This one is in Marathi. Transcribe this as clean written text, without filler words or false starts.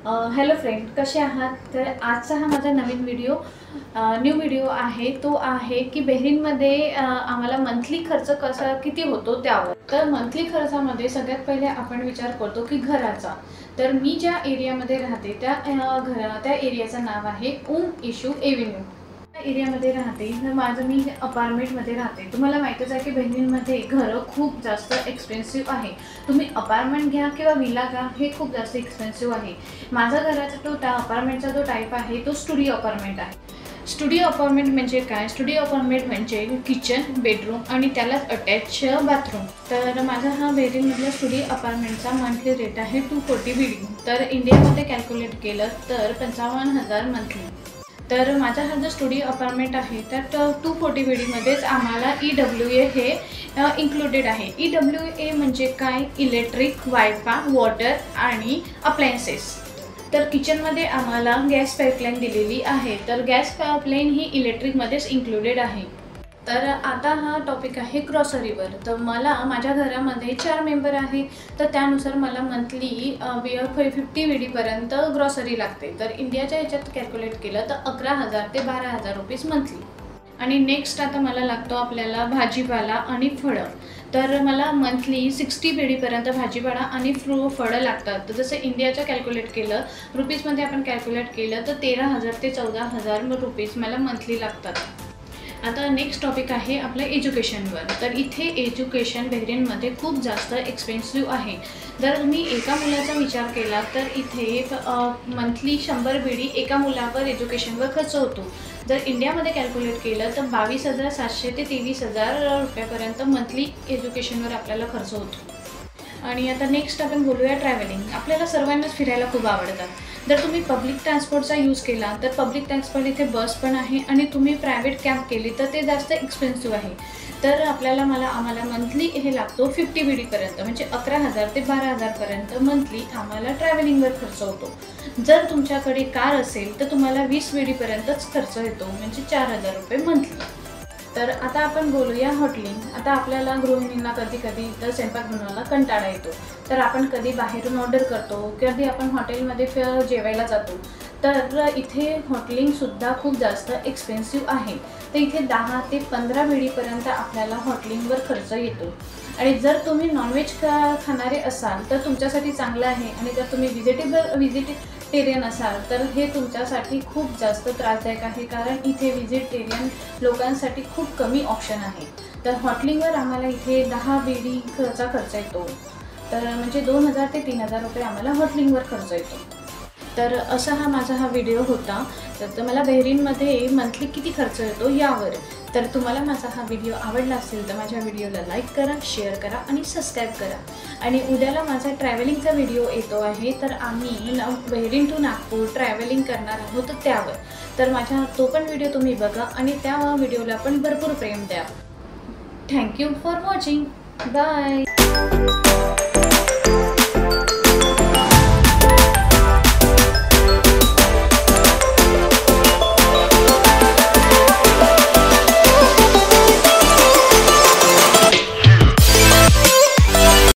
हॅलो फ्रेंड, कसे आहात? तर आजचा हा माझा नवीन न्यू व्हिडिओ आहे तो आहे की बहरीनमध्ये आम्हाला मंथली खर्च किती होतो त्यावर। तर मंथली खर्चामध्ये सगळ्यात पहिले आपण विचार करतो की घराचा। तर मी ज्या एरियामध्ये राहते त्या एरियाचं नाव आहे इशू एव्हेन्यू। एरियामध्ये राहते तर मी अपार्टमेंटमध्ये राहते। तुम्हाला माहितीच आहे की बहरीनमध्ये घरं खूप जास्त एक्सपेन्सिव्ह आहे। तुम्ही अपार्टमेंट घ्या किंवा विला घ्या, हे खूप जास्त एक्सपेन्सिव्ह आहे। माझा घराचा अपार्टमेंटचा जो टाईप आहे तो स्टुडिओ अपार्टमेंट आहे। स्टुडिओ अपार्टमेंट म्हणजे काय? स्टुडिओ अपार्टमेंट म्हणजे किचन, बेडरूम आणि त्यालाच अटॅच बाथरूम। तर माझा हा बहरीनमधला स्टुडिओ अपार्टमेंटचा मंथली रेट आहे 240 BD। तर इंडियामध्ये कॅल्क्युलेट केलं तर 55,000 मंथली। तर माझा हा जो स्टुडिओ अपार्टमेंट आहे त्यात 240 BD मध्येच आम्हाला EWA हे इन्क्लुडेड आहे। EWA म्हणजे काय? इलेक्ट्रिक, वायफाय, वॉटर आणि अप्लायन्सेस। तर किचनमध्ये आम्हाला गॅस पाईपलाईन दिलेली आहे। तर गॅस पाईपलाईन ही इलेक्ट्रिकमध्येच इन्क्लुडेड आहे। तर आता हा टॉपिक आहे ग्रॉसरीवर। तर मला माझ्या घरामध्ये 4 मेंबर आहे, तर त्यानुसार मला मंथली 50 BD पर्यंत ग्रॉसरी लागते। तर इंडियाच्या ह्याच्यात कॅल्क्युलेट केलं तर 11,000 ते 12,000 रुपीज मंथली। आणि नेक्स्ट आता मला लागतो आपल्याला भाजीपाला आणि फळं। तर मला मंथली 60 BD पर्यंत भाजीपाला आणि फळं लागतात। तर जसं इंडियाचं कॅल्क्युलेट केलं रुपीजमध्ये आपण कॅल्क्युलेट केलं तर 13,000 ते 14,000 रुपीज मला मंथली लागतात। आता नेक्स्ट टॉपिक आहे आपलं एज्युकेशनवर। तर इथे एज्युकेशन बहरीनमध्ये खूप जास्त एक्सपेन्सिव्ह आहे। जर तुम्ही एका मुलाचा विचार केला तर इथे मंथली 100 BD एका मुलावर एज्युकेशनवर खर्च होतो। जर इंडियामध्ये कॅल्क्युलेट केलं तर 22,700 ते 23,000 रुपयापर्यंत मंथली एज्युकेशनवर आपल्याला खर्च होतो। आणि आता नेक्स्ट आपण बोलूया ट्रॅव्हलिंग। आपल्याला सर्वांनाच फिरायला खूप आवडतात। जर तुम्ही पब्लिक ट्रान्सपोर्टचा यूज केला तर पब्लिक ट्रान्सपोर्ट इथे बस पण आहे आणि तुम्ही प्रायव्हेट कॅब केली तर ते जास्त एक्सपेन्सिव्ह आहे। तर आम्हाला मंथली हे लागतो 50 BD पर्यंत, म्हणजे 11,000 ते 12,000 पर्यंत मंथली आम्हाला ट्रॅव्हलिंगवर खर्च होतो। जर तुमच्याकडे कार असेल तर तुम्हाला 20 BD पर्यंतच खर्च येतो, म्हणजे 4,000 रुपये मंथली। तर आता आपण बोलूया हॉटेलिंग। आता आपल्याला गृहिणींना कधी तर स्वयंपाक बनवायला कंटाळा येतो, तर आपण कधी बाहेरून ऑर्डर करतो, कधी आपण हॉटेलमध्ये जेवायला जातो। तर इथे हॉटेलिंगसुद्धा खूप जास्त एक्सपेन्सिव्ह आहे। तर इथे 10 ते 15 BD पर्यंत आपल्याला हॉटेलिंगवर खर्च येतो। आणि जर तुम्ही नॉनव्हेज खाणारे असाल तर तुमच्यासाठी चांगलं आहे, आणि जर तुम्ही व्हेजिटेरियन असाल तर हे तुमच्यासाठी खूप जास्त त्रासदायक आहे, कारण इथे व्हेजिटेरियन लोकांसाठी खूप कमी ऑप्शन आहे। तर हॉटेलिंगवर आम्हाला इथे 10 BDचा खर्च येतो। तर म्हणजे 2,000 ते 3,000 रुपये आम्हाला हॉटेलिंगवर खर्च येतो। तर असा माझा व्हिडिओ होता। तर मला बहरीनमध्ये मंथली किती खर्च येतो यावर। तर तुम्हाला माझा हा व्हिडिओ आवडला असेल तर माझ्या व्हिडिओला लाईक करा, शेअर करा आणि सबस्क्राईब करा। आणि उद्याला माझा ट्रॅव्हलिंगचा व्हिडिओ येतो आहे। तर आम्ही बहरीन टू नागपूर ट्रॅव्हलिंग करणार आहोत त्यावर। तर तो पण व्हिडिओ तुम्ही बघा आणि त्या व्हिडिओला पण भरपूर प्रेम द्या। Thank you for watching. बाय।